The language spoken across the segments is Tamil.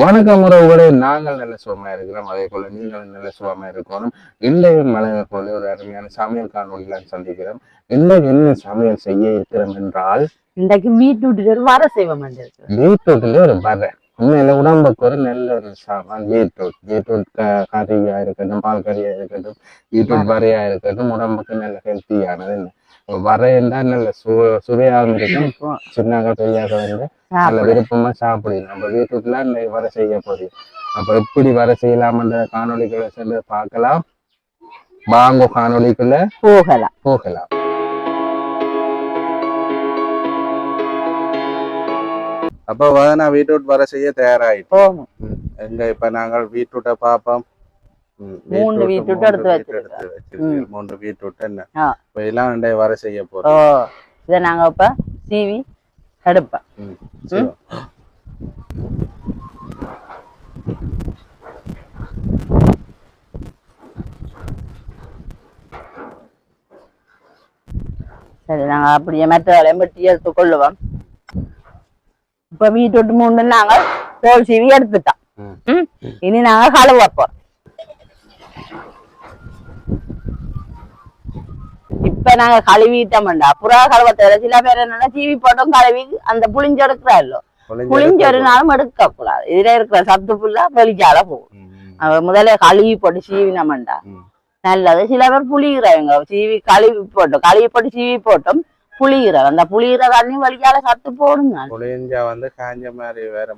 வணக்கம் உறவுகளே, நாங்கள் நல்ல சுகமா இருக்கிறோம். அதே போல நீங்களும் நல்ல சுகமா இருக்கணும். இன்றைய மழை போல ஒரு அருமையான சமையல் காணொலியில் சந்திக்கிறோம். இன்றைக்கு என்ன சமையல் செய்ய இருக்கிறோம் என்றால், இன்றைக்கு பீட்ரூட்ல ஒரு வர செய்வோம். பீட்ரூட்ல ஒரு வர உண்மையில உடம்புக்கு ஒரு நல்ல ஒரு சாமான். பீட்ரூட் கறியா இருக்கட்டும், பால் கறியா இருக்கட்டும், பீட்ரூட் வரையா இருக்கட்டும், உடம்புக்கு நல்ல ஹெல்த்தியானது. வர என்றால் நல்ல சுவையாகவும் இருக்கும். சின்னாக பெரியாக வந்து நல்ல விருப்பமா சாப்பிடலாம். நம்ம பீட்ரூட்ல வர செய்ய போறோம். அப்ப எப்படி வர செய்யலாம்ன்ற காணொலிகளை சென்று பார்க்கலாம். வாங்க காணொலிக்குள்ள போகலாம். அப்ப நான் பீட்ரூட் வர செய்ய தயாராயிட்டோம். எங்க இப்ப நாங்கள் பீட்ரூட்டை பார்ப்போம். 3 பீட்ரூட் எடுத்து வச்சிருக்கோம். 3 பீட்ரூட் என்ன இப்ப எல்லாம் வர செய்ய போறோம். இதை நாங்க இப்ப சீவி எடுப்போம். சரி, நாங்க அப்படியே மற்ற வெட்டி எடுத்து கொள்ளுவோம். இப்ப பீட்ரூட் 3 நாங்க தோல் சீவி எடுத்துட்டோம். இனி நாங்க கழுவ வைப்போம். இப்ப நாங்க கழுவிட்டோம்டா, புறா கழுவத்தை சில பேர் என்னன்னா சீவி போட்டோம் கழுவி அந்த புளிஞ்சு எடுக்கிறா இல்லோ, புளிஞ்சு ஒரு நாளும் எடுக்க கூடாது. இதுல இருக்கிற சத்து புல்லா வெளிக்கால போகும். முதல்ல கழுவி போட்டு சீவினோம்டா நல்லது. சில பேர் புளிகிறவங்க சீவி கழுவி போட்டு சீவி போட்டோம் புளிகிறார். அந்த புளிகிற தண்ணி வலிக்கால சத்து போடுங்க. புளிஞ்சா வந்து காஞ்ச மாதிரி வேற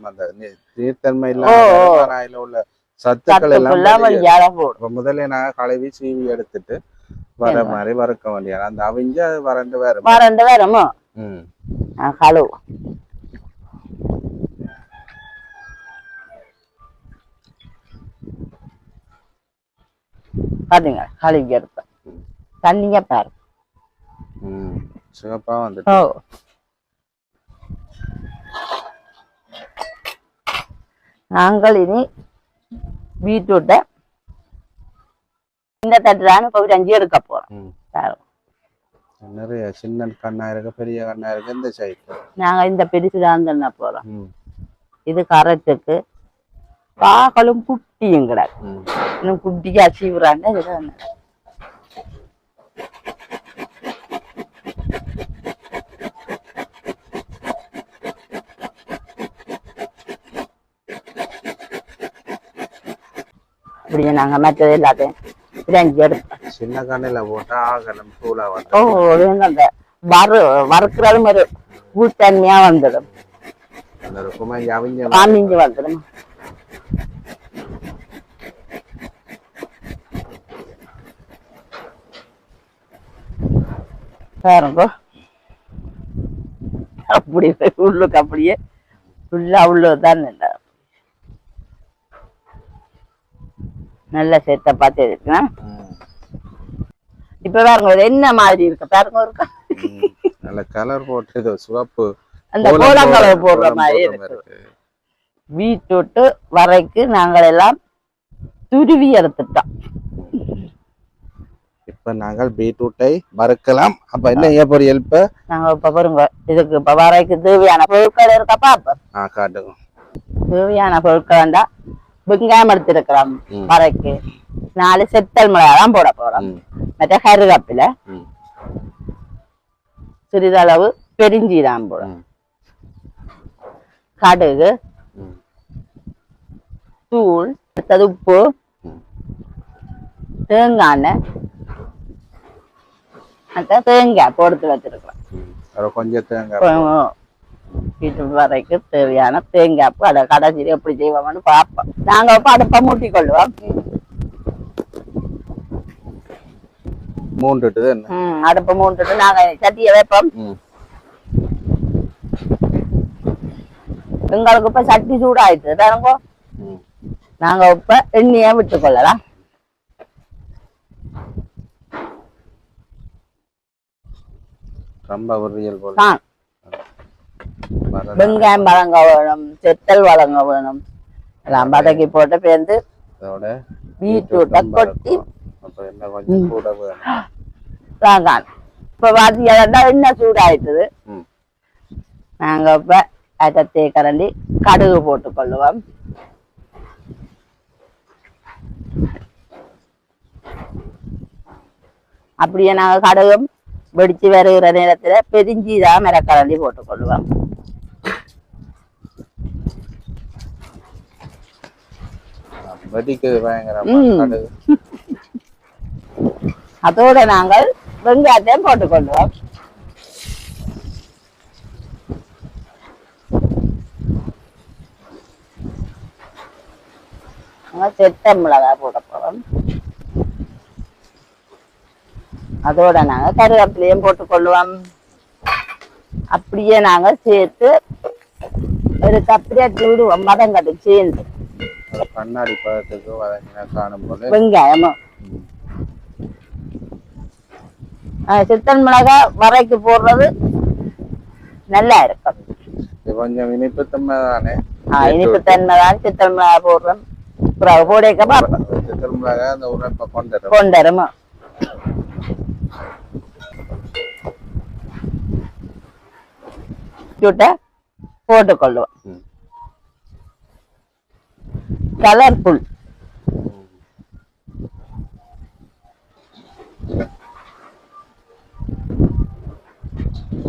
நீர்த்தன்மை இல்லாம உள்ள சத்துக்கள் எல்லாம் வலிக்கால போடும். முதல்ல நாங்க கழுவி சீவி எடுத்துட்டு வர மாதிரி வறுக்க வேண்டிய அந்த அவிஞ்ச வறண்டு வேறமோ கழுவு. பாத்தீங்க கழுவி எடுப்பேன். தண்ணிங்க பாரு சிவப்பா வந்து நாங்கள் இனி பீட்ரூட்டை இந்த தட்டுறான்னு இப்ப 5 எடுக்க போறோம். நிறைய சின்ன கண்ணா இருக்கு, பெரிய கண்ணா இருக்கு. இந்த சைடு நாங்க இந்த பெருசுதான் தானே போறோம். இது கரெக்டுக்கு பாக்களும் குட்டியும் கிடையாது. இன்னும் குட்டியா சீவுறாங்க. இதுதான் அப்படியே நாங்க மற்றது எல்லாத்தையும் 5 எடுப்போம். சின்ன கண்ணில போட்டா ஆகலம் தூளா வந்து அந்த வறுக்கிறது ஒரு ஊத்தன்மையா வந்துடும். அவிஞ்சு வந்துடும். பாருங்க அப்படி உள்ளுக்கு அப்படியே ஃபுல்லா உள்ளதான் நல்ல சேர்த்த பார்த்து இருக்குன்னா இப்ப பாருங்க என்ன மாதிரி இருக்கு பாருங்க. இருக்கா நல்ல கலர் போட்டு சிவப்பு அந்த கோலம் கலர் போடுற மாதிரி இருக்கு. பீட்ரூட் வரைக்கு நாங்கள் எல்லாம் துருவி எடுத்துட்டோம். இப்ப நாங்கள் பீட்ரூட்டை வறுக்கலாம். அப்ப என்ன செய்ய பொரியல்? இப்ப நாங்க இப்ப பாருங்க இதுக்கு இப்ப வரைக்கு தேவையான பொருட்கள் இருக்கப்பா. அப்ப காட்டுங்க. தேவையான பொருட்கள் தான் வெங்காயம் எடுத்துருக்கிறோம். வரைக்கு 4 செத்தல் மிளகாய் போட போறோம். மற்ற கருவேப்பிலை, சிறிதளவு பெருஞ்சீரகம் போடும், கடுகு, தூள், உப்பு, தேங்காய் எண்ணெய், தேங்காய் போடுத்து வச்சிருக்கிறோம். கொஞ்சம் தேங்காய் பீட்ரூட் வரைக்கு தேவையான தேங்காய் அதை கடைசி எப்படி செய்வோம்னு பார்ப்போம். நாங்க இப்ப அடுப்பை மூட்டி கொள்ளுவோம். அடுப்பை மூண்டுட்டு நாங்க சட்டியை வைப்போம். எங்களுக்கு இப்ப சட்டி சூடாயிட்டு தானுங்க. நாங்க இப்ப எண்ணெயை விட்டு கொள்ளலாம். வெங்காயம் வழங்க வேணும், செத்தல் வழங்க வேணும். எல்லாம் வதக்கி போட்டு பேர்ந்து பீட்ரூட்டை கொட்டி இப்ப பாத்தீங்கன்னா என்ன சூடாயிட்டுது. நாங்க இப்ப அட்டத்தை கரண்டி கடுகு போட்டு கொள்ளுவோம். அப்படியே நாங்க கடுகும் வெடிச்சு வருகிற நேரத்துல பெருஞ்சீரகம் மிளகாய் போட்டுக்கொள்வோம். அதோட நாங்கள் வெங்காயத்தையும் போட்டுக்கொள்வோம். செத்த மிளகாய் போட போறோம். அதோட நாங்க கருவேப்பிலையும் போட்டுக்கொள்வோம். அப்படியே நாங்க சேர்த்து ஒரு கத்திரியா விடுவோம் வதங்கட்டு சேர்ந்து கண்ணாடி பதத்துக்கு வதங்கினா காணும் போது வெங்காயமும் சித்தல் மிளகாய் வரைக்கு போடுறது நல்லா இருக்கும். கொஞ்சம் இனிப்பு தன்மை தானே? இனிப்பு தன்மை தான் சித்தல் மிளகாய் போடுறோம். போடேக்கப்பா சித்தல் மிளகாய் அந்த உரைப்பை கொண்டருமா போட்டுக்கொள்ளுவோம். கலர்ஃபுல்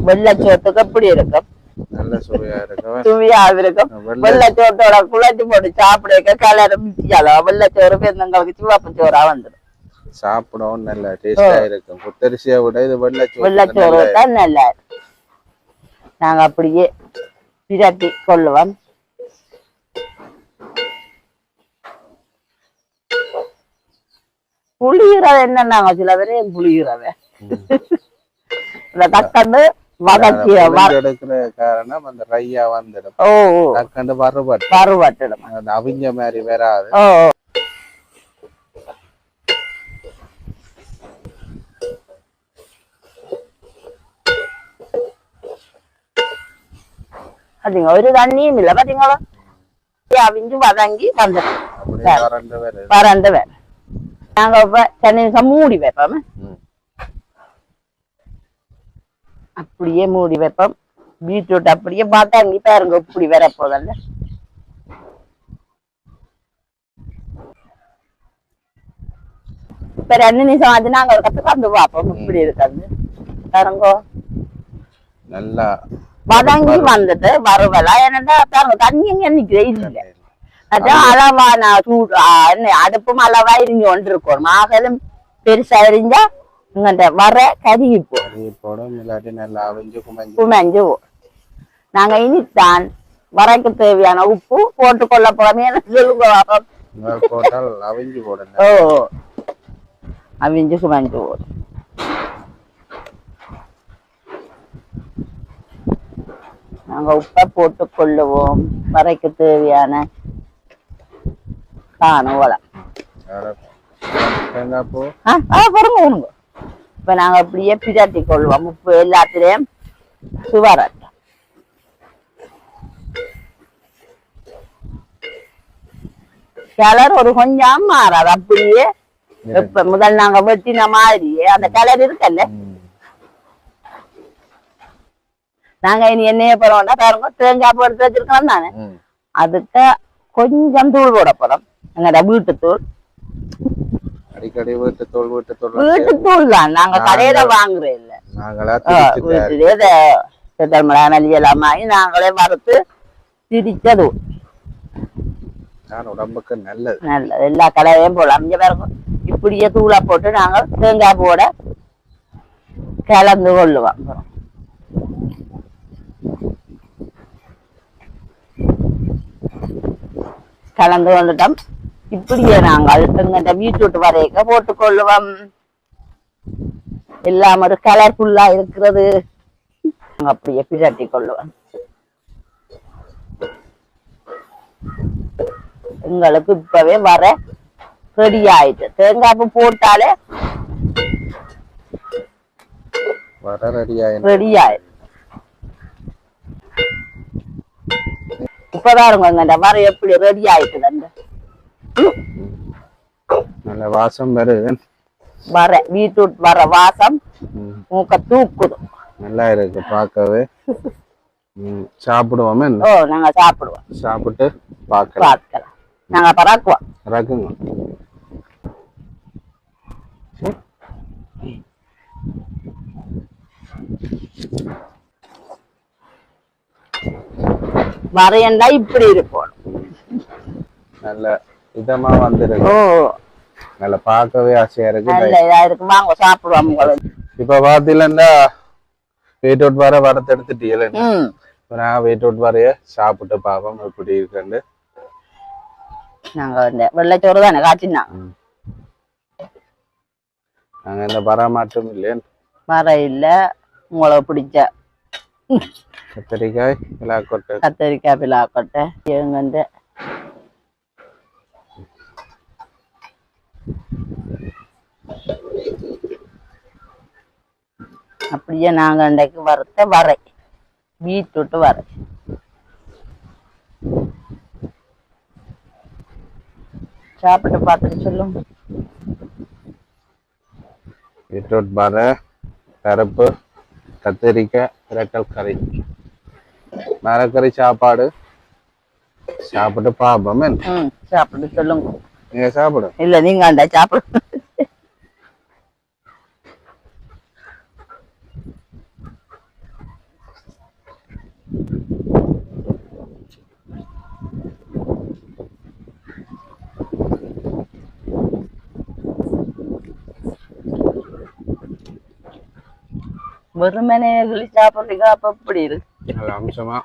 வெள்ளச்சோத்துக்கு எப்படி இருக்கும்? நல்ல சுவையா இருக்கும். சுவையா இருக்கும். வெள்ளச்சோத்தோட குழச்சி போட்டு சாப்பிட கலர் மிச்சியாலோ வெள்ளச்சோறு பெருந்தங்களுக்கு சிவப்பு சோறா வந்துடும். சாப்பிடவும் நல்ல டேஸ்டா இருக்கும். புத்தரிசியை விட இது வெள்ளச்சோறு தான் நல்லா இருக்கும். நாங்க அப்படியே பிரட்டி கொள்ளுவோம். புளிகிறத என்னன்னாங்க சில பேரு புளிகிறத இந்த தக்கண்டு வதக்கி எடுக்கிற காரணம் அந்த ரையா வந்துடும். தக்கண்டு வறுபட்டுடும். அவிஞ்ச மாதிரி வராது. பாத்தீங்க ஒரு தண்ணியும் இல்ல பாத்தீங்களா அவிஞ்சு வதங்கி வந்துடும். வறண்டு வேற நாங்க இப்ப தண்ணி மூடி வைப்போம். அப்படியே மூடி வைப்போம். பீட்ரூட் அப்படியே வதங்கி பாருங்க இப்படி வர போதல்ல. இப்ப 2 நிமிஷம் ஆச்சு நாங்க ஒரு கத்து கந்து பார்ப்போம் இப்படி இருக்காது பாருங்க. நல்லா வதங்கி வந்துட்டு வருவலா என்னன்னா பாருங்க தண்ணி எங்க நிக்கிறே இல்ல. அதான் அளவான சூடு அடுப்பும் அளவா இருந்து கொண்டு இருக்கணும். ஆகலும் பெருசா எரிஞ்சா இங்க வர கருகி போடும். இல்லாட்டி நல்லா குமஞ்சு நாங்க இனித்தான் வரைக்கு தேவையான உப்பு போட்டுக்கொள்ள போறமே சொல்லுங்க. அவிஞ்சு குமஞ்சு போடும். நாங்க உப்பை போட்டு கொள்ளுவோம். வரைக்கு தேவையான காணும் இப்ப நாங்க அப்படியே பிரட்டி கொள்வோம். உப்பு எல்லாத்திலையும் சுவரட்டும். கலர் ஒரு கொஞ்சம் மாறாது. அப்படியே இப்ப முதல் நாங்க வெட்டின மாதிரியே அந்த கலர் இருக்கல்ல. நாங்க இனி எண்ணெய போறோம்னா பாருங்க தேங்காய் போட்டு வச்சிருக்கோம் தானே. அதுக்கு கொஞ்சம் தூள் போட போறோம். எங்கட வீட்டு தூள். அடிக்கடி வீட்டு தூள் தான் நாங்க கடையில வாங்குறோம் இல்ல. வீட்டிலே சித்தல் மிளகாய் மல்லி எல்லாம் வாங்கி நாங்களே வறுத்து திரிச்சது. உடம்புக்கு நல்லது. நல்லது. எல்லா கடையிலையும் போடலாம். இங்க பாருங்க இப்படியே தூளா போட்டு நாங்க தேங்காய் போட கலந்து கொள்ளுவோம். கலந்து கொண்டுட்டோம். இப்படியே நாங்கள் எங்கிட்ட பீட்ரூட் வரைக்க போட்டுக்கொள்ளுவோம். எல்லாம் ஒரு கலர்ஃபுல்லா இருக்கிறது. அப்படியே பிரட்டி கொள்ளுவோம். எங்களுக்கு இப்பவே வர ரெடி ஆயிட்டு. தேங்காய் போட்டாலே ரெடி ஆயிட்டு. இப்பதான் இருங்க வர எப்படி ரெடி ஆயிட்டு. நல்ல வாசம் வருது. வர பீட்ரூட் வர வாசம் மூக்க தூக்குது. நல்லா இருக்கு பார்க்கவே. சாப்பிடுவோமே. நாங்க சாப்பிடுவோம். சாப்பிட்டு பார்க்கலாம். நாங்க பராக்குவோம். ரக்குங்க. வரையண்டா இப்படி இருக்கும். நல்ல இதமா வந்துருக்கு. ஓ நல்ல பார்க்கவே ஆசையா இருக்கு. நல்ல இதா இருக்கு, வாங்க சாப்பிடுவோம் உங்களுக்கு. இப்ப பாத்தீங்கன்னா பீட்ரூட் வர வரத்தை எடுத்துட்டீங்களே, நான் பீட்ரூட் வரைய சாப்பிட்டு பாப்போம் எப்படி இருக்குன்னு. நாங்க வந்து வெள்ளைச்சோறு தானே காய்ச்சினா, நாங்க இந்த பராமாற்றம் இல்லையே. வர இல்ல உங்களுக்கு பிடிச்ச கத்திரிக்காய் பிலாக்கொட்டை, கத்திரிக்காய் பிலாக்கொட்டை எங்க அப்படியே நாங்க அன்றைக்கு வறுத்த வரை பீட்ரூட் வரை. சாப்பிட்டு பார்த்துட்டு சொல்லுங்க. பீட்ரூட் வரை, பருப்பு, கத்திரிக்காய், இரட்டல் கறி, மரக்கறி சாப்பாடு சாப்பிட்டு பாப்போம். சாப்பிட்டு சொல்லுங்க. நீங்க சாப்பிடு. இல்ல நீங்க அந்த சாப்பிடு. வெறுமனே சாப்பிடுறீங்க அப்ப எப்படி இருக்கு? நல்ல அம்சமா,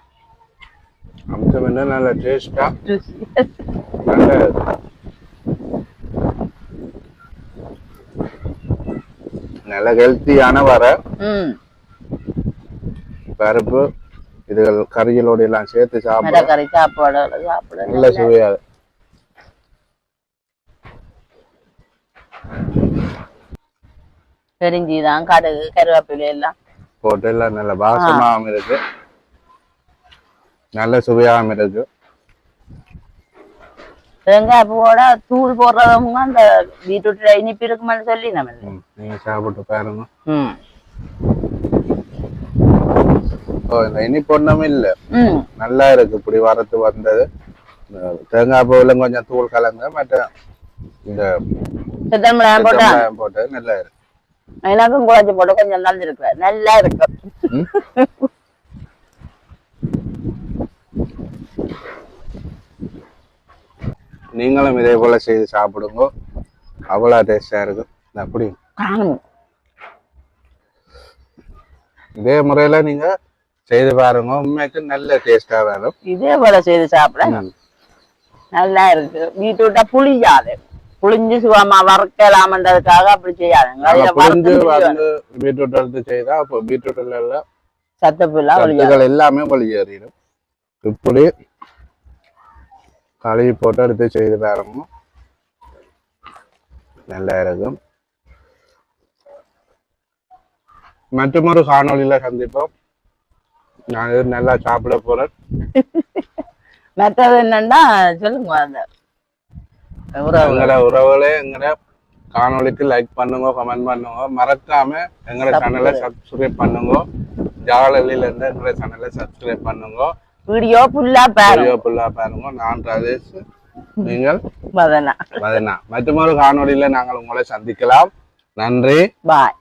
அம்சம் என்ன நல்ல டேஸ்டா, நல்ல நல்ல ஹெல்த்தியான வர பருப்பு இதுகள் கறிகளோடு எல்லாம் சேர்த்து சாப்பிட கறி சாப்பாடு சாப்பிட நல்ல சுவையா. பெருஞ்சிதான் கடுகு கருவேப்பிலை எல்லாம் போட்டு எல்லாம் நல்ல வாசமாகவும் இருக்கு, நல்ல சுவையாகவும் இருக்கு. தேங்காய் பூவோட தூள் போடுறவங்க அந்த பீட்ரூட்ல இனிப்பு இருக்குமான்னு சொல்லி நம்ம நீங்க சாப்பிட்டு பாருங்க. ஓ இந்த இனிப்பு ஒண்ணுமே இல்ல, நல்லா இருக்கு. இப்படி வரத்து வந்தது தேங்காய் பூவில கொஞ்சம் தூள் கலங்க, மற்ற இந்த போட்டு நல்லா இருக்கு. எனக்கும் குழந்தை போட்டு கொஞ்சம் நல்லா இருக்கு, நல்லா இருக்கு. நீங்களும் இதே போல செய்து சாப்பிடுங்க, அவ்வளவு டேஸ்டா இருக்கும். அப்படி இதே முறையில நீங்க செய்து பாருங்க, உண்மைக்கு நல்ல டேஸ்டா வரும். இதே போல செய்து சாப்பிட நல்லா இருக்கு. பீட்ரூட்டா புளியாது, புளிஞ்சு சுகமா வறுக்கலாம்ன்றதுக்காக அப்படி செய்யாதுங்க. பீட்ரூட் எடுத்து செய்தா அப்போ பீட்ரூட்ல எல்லாம் சத்துக்கள் எல்லாமே வெளியேறிடும். இப்படி கழுவி போட்டு எடுத்து செய்து பாருங்க, நல்லா இருக்கும். மற்றொரு காணொலியில சந்திப்போம். நான் நல்லா சாப்பிட போறேன். மற்றது என்னன்னா சொல்லுங்க, உறவுகளே எங்கட காணொலிக்கு லைக் பண்ணுங்க, கமெண்ட் பண்ணுங்க, மறக்காம எங்கட சேனலை சப்ஸ்கிரைப் பண்ணுங்க. ஜாலலில இருந்து எங்கட சேனலை சப்ஸ்கிரைப் பண்ணுங்க. வீடியோ ஃபுல்லா பாருங்க. நான் ராஜேஷ், நீங்கள் மதனா. மற்றொரு காணொலியில நாங்கள் உங்களை சந்திக்கலாம். நன்றி, பாய்.